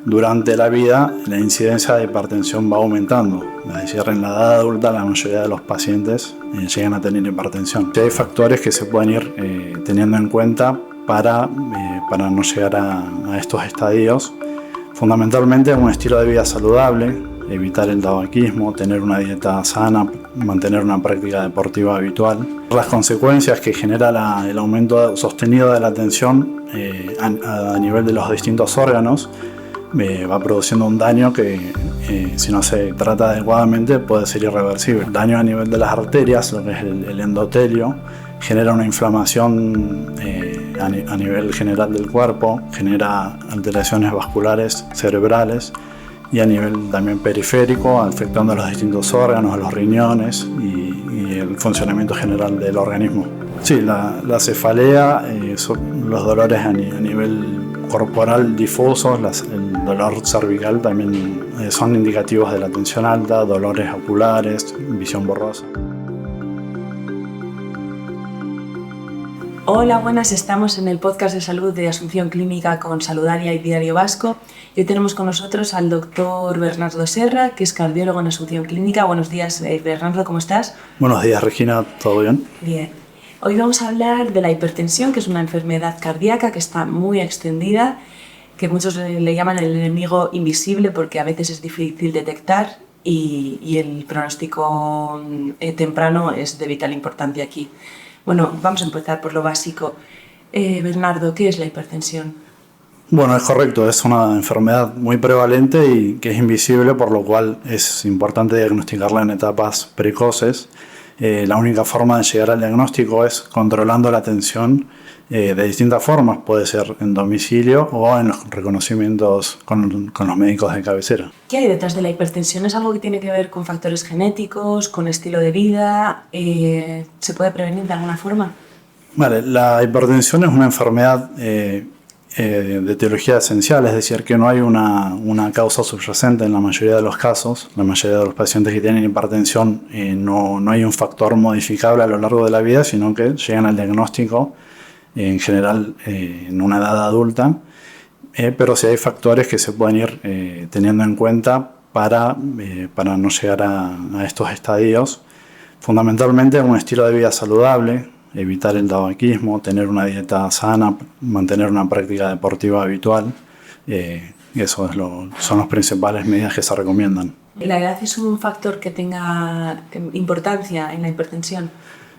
durante la vida la incidencia de hipertensión va aumentando. Es decir, en la edad adulta la mayoría de los pacientes llegan a tener hipertensión. Hay factores que se pueden ir teniendo en cuenta para no llegar a estos estadios. Fundamentalmente un estilo de vida saludable, evitar el tabaquismo, tener una dieta sana, mantener una práctica deportiva habitual. Las consecuencias que genera el aumento sostenido de la tensión a nivel de los distintos órganos va produciendo un daño que si no se trata adecuadamente puede ser irreversible. Daño a nivel de las arterias, lo que es el endotelio, genera una inflamación a nivel general del cuerpo, genera alteraciones vasculares cerebrales y a nivel también periférico, afectando a los distintos órganos, a los riñones y el funcionamiento general del organismo. Sí, la cefalea, son los dolores a nivel corporal difusos, el dolor cervical también son indicativos de la tensión alta, dolores oculares, visión borrosa. Hola, buenas, estamos en el podcast de salud de Asunción Clínica con Saludalia y Diario Vasco. Hoy tenemos con nosotros al doctor Bernardo Serra, que es cardiólogo en Asunción Clínica. Buenos días, Bernardo, ¿cómo estás? Buenos días, Regina, ¿todo bien? Bien. Hoy vamos a hablar de la hipertensión, que es una enfermedad cardíaca que está muy extendida, que muchos le llaman el enemigo invisible porque a veces es difícil detectar y el pronóstico temprano es de vital importancia aquí. Bueno, vamos a empezar por lo básico. Bernardo, ¿qué es la hipertensión? Bueno, es correcto, es una enfermedad muy prevalente y que es invisible, por lo cual es importante diagnosticarla en etapas precoces. La única forma de llegar al diagnóstico es controlando la tensión de distintas formas. Puede ser en domicilio o en los reconocimientos con los médicos de cabecera. ¿Qué hay detrás de la hipertensión? ¿Es algo que tiene que ver con factores genéticos, con estilo de vida? ¿Se puede prevenir de alguna forma? Vale, la hipertensión es una enfermedad de etiología esencial, es decir, que no hay una causa subyacente en la mayoría de los casos. La mayoría de los pacientes que tienen hipertensión no hay un factor modificable a lo largo de la vida, sino que llegan al diagnóstico en general en una edad adulta, pero sí hay factores que se pueden ir teniendo en cuenta para no llegar a estos estadios. Fundamentalmente un estilo de vida saludable, evitar el tabaquismo, tener una dieta sana, mantener una práctica deportiva habitual. Eso son las principales medidas que se recomiendan. ¿La edad es un factor que tenga importancia en la hipertensión?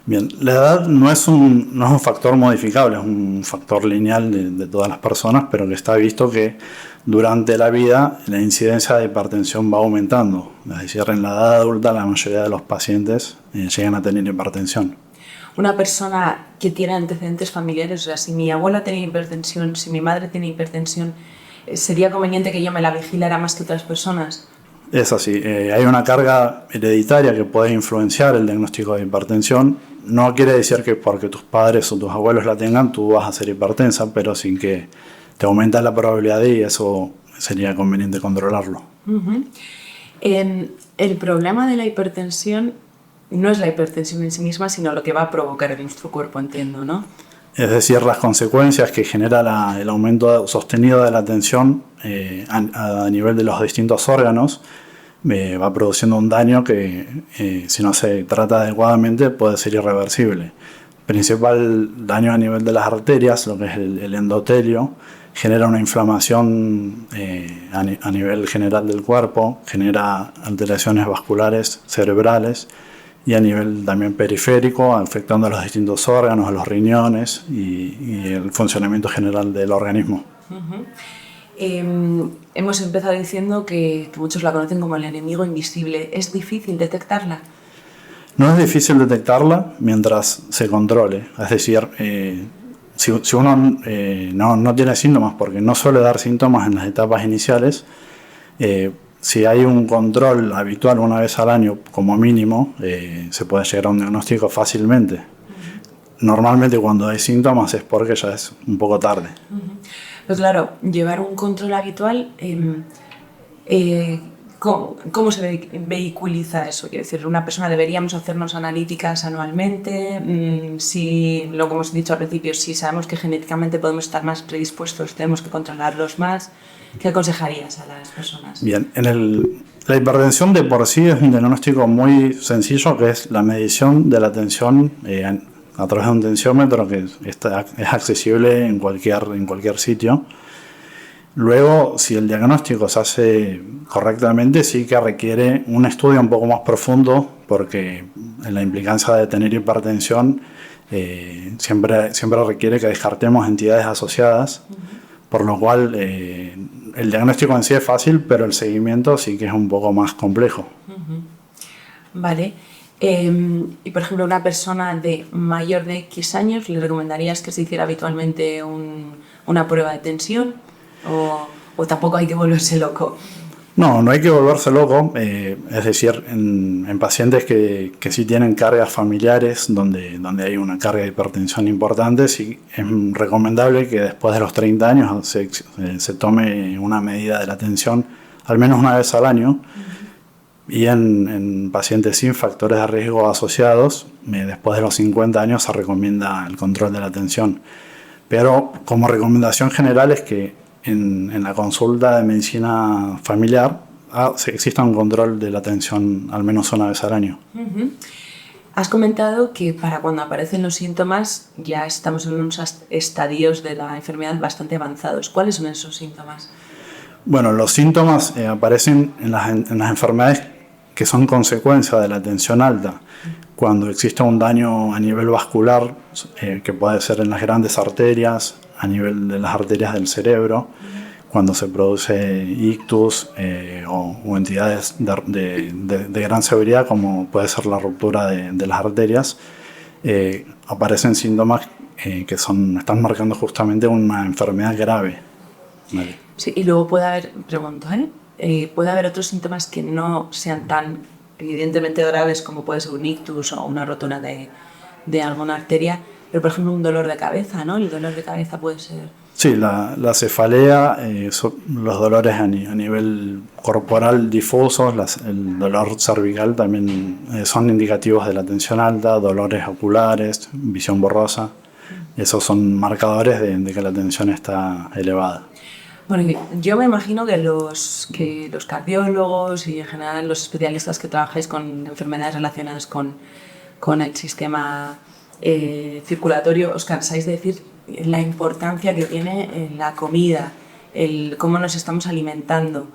Bien, la edad no es un factor modificable, es un factor lineal de todas las personas, pero que está visto que durante la vida la incidencia de hipertensión va aumentando. Es decir, en la edad adulta la mayoría de los pacientes llegan a tener hipertensión. Una persona que tiene antecedentes familiares, o sea, si mi abuela tenía hipertensión, si mi madre tiene hipertensión, ¿sería conveniente que yo me la vigilara más que otras personas? Es así, hay una carga hereditaria que puede influenciar el diagnóstico de hipertensión. No quiere decir que porque tus padres o tus abuelos la tengan, tú vas a ser hipertensa, pero sin que te aumenta la probabilidad y eso sería conveniente controlarlo. Uh-huh. El problema de la hipertensión no es la hipertensión en sí misma, sino lo que va a provocar en nuestro cuerpo, entiendo, ¿no? Es decir, las consecuencias que genera el aumento sostenido de la tensión a nivel de los distintos órganos va produciendo un daño que si no se trata adecuadamente puede ser irreversible. Principal daño a nivel de las arterias, lo que es el endotelio, genera una inflamación a nivel general del cuerpo, genera alteraciones vasculares cerebrales y a nivel también periférico, afectando a los distintos órganos, a los riñones y el funcionamiento general del organismo. Uh-huh. Hemos empezado diciendo que muchos la conocen como el enemigo invisible. ¿Es difícil detectarla? No es difícil detectarla mientras se controle. Es decir, si uno no tiene síntomas, porque no suele dar síntomas en las etapas iniciales, si hay un control habitual una vez al año como mínimo, se puede llegar a un diagnóstico fácilmente. Uh-huh. Normalmente cuando hay síntomas es porque ya es un poco tarde. Uh-huh. Pues claro, llevar un control habitual, ¿Cómo se vehiculiza eso? Quiero decir, una persona deberíamos hacernos analíticas anualmente. Si, lo que hemos dicho al principio, si sabemos que genéticamente podemos estar más predispuestos, tenemos que controlarlos más. ¿Qué aconsejarías a las personas? Bien, la hipertensión de por sí es un diagnóstico muy sencillo, que es la medición de la tensión a través de un tensiómetro que es accesible en cualquier sitio. Luego, si el diagnóstico se hace correctamente, sí que requiere un estudio un poco más profundo, porque en la implicancia de tener hipertensión siempre requiere que descartemos entidades asociadas, por lo cual el diagnóstico en sí es fácil, pero el seguimiento sí que es un poco más complejo. Vale. Y por ejemplo, una persona de mayor de X años, ¿le recomendarías que se hiciera habitualmente una prueba de tensión? ¿O tampoco hay que volverse loco? No hay que volverse loco. Es decir, en pacientes que sí tienen cargas familiares, donde hay una carga de hipertensión importante, sí es recomendable que después de los 30 años se tome una medida de la tensión al menos una vez al año. Y en pacientes sin factores de riesgo asociados, después de los 50 años se recomienda el control de la tensión. Pero como recomendación general es que en la consulta de medicina familiar exista un control de la tensión al menos una vez al año. Has comentado que para cuando aparecen los síntomas ya estamos en unos estadios de la enfermedad bastante avanzados. ¿Cuáles son esos síntomas? Bueno, los síntomas aparecen en las enfermedades que son consecuencia de la tensión alta. Cuando existe un daño a nivel vascular, que puede ser en las grandes arterias, a nivel de las arterias del cerebro, cuando se produce ictus o entidades de gran severidad, como puede ser la ruptura de las arterias, aparecen síntomas que están marcando justamente una enfermedad grave. ¿Vale? Sí, y luego puede haber, puede haber otros síntomas que no sean tan evidentemente graves como puede ser un ictus o una rotura de alguna arteria, pero por ejemplo un dolor de cabeza, ¿no? El dolor de cabeza puede ser... Sí, la cefalea, los dolores a nivel corporal difusos, el dolor cervical también son indicativos de la tensión alta, dolores oculares, visión borrosa. Esos son marcadores de que la tensión está elevada. Bueno, yo me imagino que los cardiólogos y en general los especialistas que trabajáis con enfermedades relacionadas con el sistema circulatorio os cansáis de decir la importancia que tiene la comida, cómo nos estamos alimentando.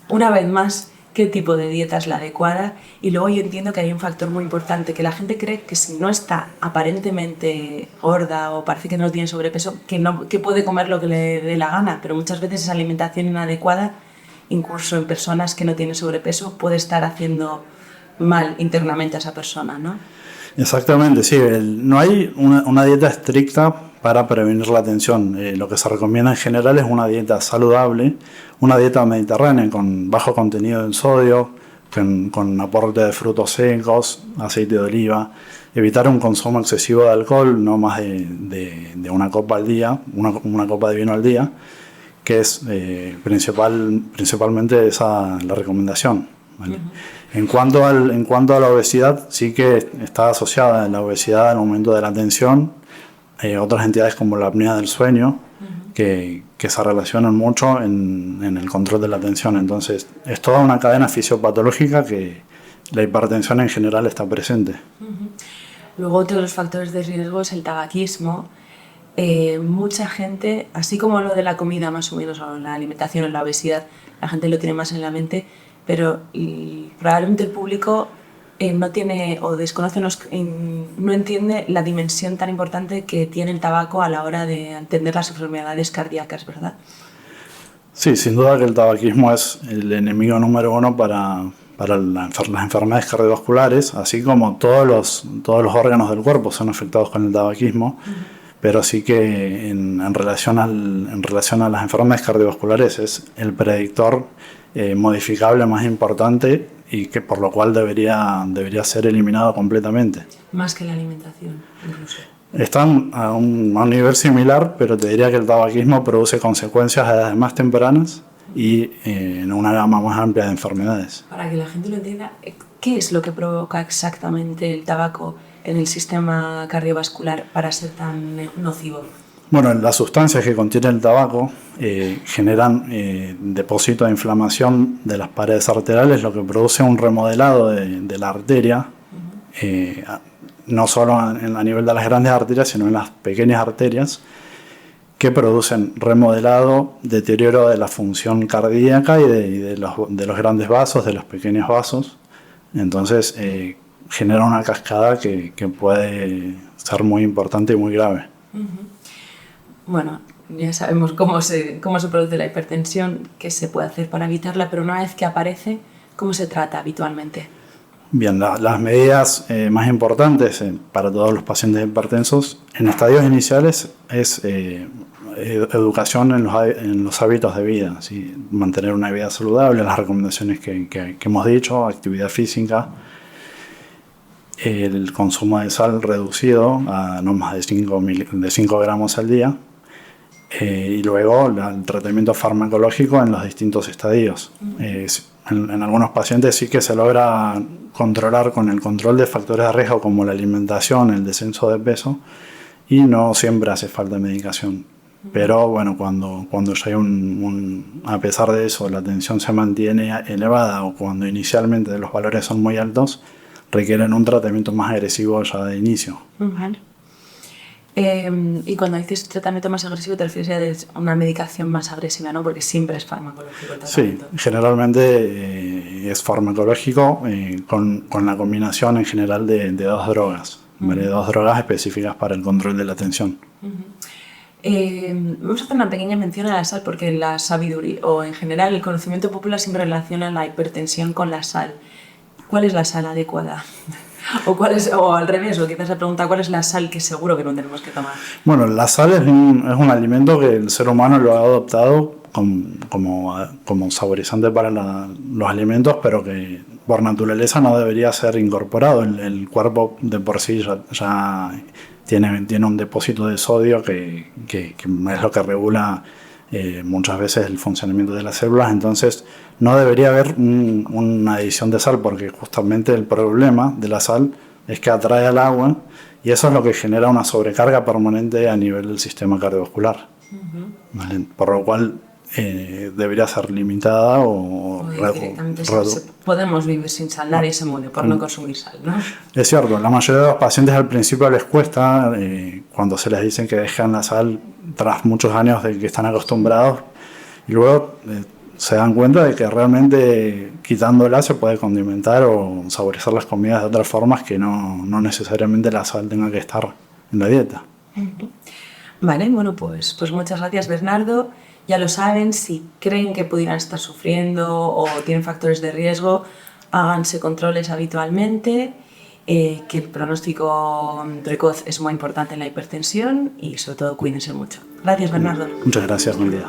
Una vez más, qué tipo de dieta es la adecuada, y luego yo entiendo que hay un factor muy importante, que la gente cree que si no está aparentemente gorda o parece que no tiene sobrepeso, que puede comer lo que le dé la gana, pero muchas veces esa alimentación inadecuada, incluso en personas que no tienen sobrepeso, puede estar haciendo mal internamente a esa persona, ¿no? Exactamente, sí. No hay una dieta estricta para prevenir la tensión. Lo que se recomienda en general es una dieta saludable, una dieta mediterránea con bajo contenido en sodio, con aporte de frutos secos, aceite de oliva, evitar un consumo excesivo de alcohol, no más de una copa al día, una copa de vino al día, que es principalmente esa la recomendación. ¿Vale? En cuanto a la obesidad, sí que está asociada la obesidad al aumento de la tensión, otras entidades como la apnea del sueño, que se relacionan mucho en el control de la tensión. Entonces, es toda una cadena fisiopatológica que la hipertensión en general está presente. Luego, otro de los factores de riesgo es el tabaquismo. Mucha gente, así como lo de la comida más o menos, o la alimentación o la obesidad, la gente lo tiene más en la mente, pero probablemente el público no tiene o desconoce, no entiende la dimensión tan importante que tiene el tabaco a la hora de entender las enfermedades cardíacas, ¿verdad? Sí, sin duda que el tabaquismo es el enemigo número uno para las enfermedades cardiovasculares, así como todos los órganos del cuerpo son afectados con el tabaquismo. Pero sí que en relación a las enfermedades cardiovasculares es el predictor modificable más importante, y que por lo cual debería ser eliminado completamente. Más que la alimentación, incluso. Están a un nivel similar, pero te diría que el tabaquismo produce consecuencias a edades más tempranas y en una gama más amplia de enfermedades. Para que la gente lo entienda, ¿qué es lo que provoca exactamente el tabaco en el sistema cardiovascular para ser tan nocivo? Bueno, las sustancias que contiene el tabaco generan depósitos de inflamación de las paredes arteriales, lo que produce un remodelado de la arteria, no solo a nivel de las grandes arterias, sino en las pequeñas arterias, que producen remodelado, deterioro de la función cardíaca y de los grandes vasos, de los pequeños vasos. Entonces genera una cascada que puede ser muy importante y muy grave. Bueno, ya sabemos cómo se produce la hipertensión, qué se puede hacer para evitarla, pero una vez que aparece, ¿cómo se trata habitualmente? Bien, las medidas más importantes para todos los pacientes hipertensos en estadios iniciales es educación en los hábitos de vida, ¿sí? Mantener una vida saludable, las recomendaciones que hemos dicho, actividad física, el consumo de sal reducido a no más de 5 gramos al día, y luego el tratamiento farmacológico en los distintos estadios. En algunos pacientes sí que se logra controlar con el control de factores de riesgo como la alimentación, el descenso de peso, y no siempre hace falta medicación. Pero bueno, cuando ya hay a pesar de eso la tensión se mantiene elevada o cuando inicialmente los valores son muy altos, requieren un tratamiento más agresivo ya de inicio. Vale. Y cuando dices tratamiento más agresivo te refieres a una medicación más agresiva, ¿no? Porque siempre es farmacológico el tratamiento. Sí, generalmente es farmacológico con la combinación en general de dos drogas, ¿vale? Dos drogas específicas para el control de la tensión. Vamos a hacer una pequeña mención a la sal porque la sabiduría o en general el conocimiento popular siempre relaciona la hipertensión con la sal. ¿Cuál es la sal adecuada? O al revés, o quizás se pregunta cuál es la sal que seguro que no tenemos que tomar. Bueno, la sal es un alimento que el ser humano lo ha adoptado como saborizante para los alimentos, pero que por naturaleza no debería ser incorporado. El cuerpo de por sí ya tiene un depósito de sodio que es lo que regula muchas veces el funcionamiento de las células. Entonces no debería haber una adición de sal, porque justamente el problema de la sal es que atrae al agua y eso es lo que genera una sobrecarga permanente a nivel del sistema cardiovascular. ¿Vale? Por lo cual debería ser limitada o podemos vivir sin sal, nadie se muere por no consumir sal, ¿no? Es cierto, la mayoría de los pacientes al principio les cuesta cuando se les dicen que dejan la sal tras muchos años de que están acostumbrados, y luego se dan cuenta de que realmente quitándola se puede condimentar o saborizar las comidas de otras formas que no necesariamente la sal tenga que estar en la dieta. Vale, bueno, pues muchas gracias, Bernardo. Ya lo saben, si creen que pudieran estar sufriendo o tienen factores de riesgo, háganse controles habitualmente, que el pronóstico precoz es muy importante en la hipertensión y sobre todo cuídense mucho. Gracias, Bernardo. Muchas gracias, buen día.